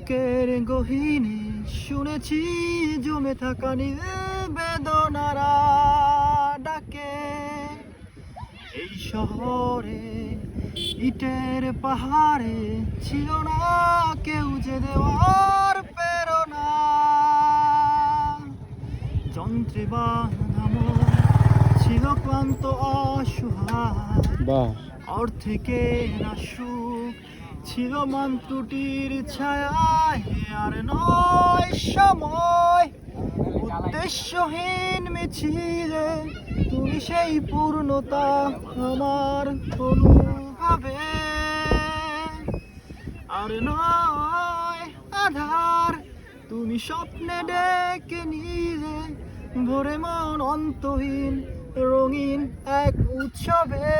বুকের গহীনে শুনেছি জমে থাকা বেদনার ডাকে। এই শহরে ইটের পাহাড়ে ছিল না কেউ যে দেওয়ার প্রেরণা। যন্ত্রে বাঁধা মন ছিল ক্লান্ত অসহায়, অর্থেকে না সুখ ছিল মান ত্রুটির ছায়ায়। আর নয় সময় উদ্দেশ্যহীন মিছিলে তুমি সেই পূর্ণতা আমার অনুভবে। আর নয় আধার তুমি স্বপ্নে ডেকে নিলে ভোরে মন অন্তহীন রঙিন এক উৎসবে।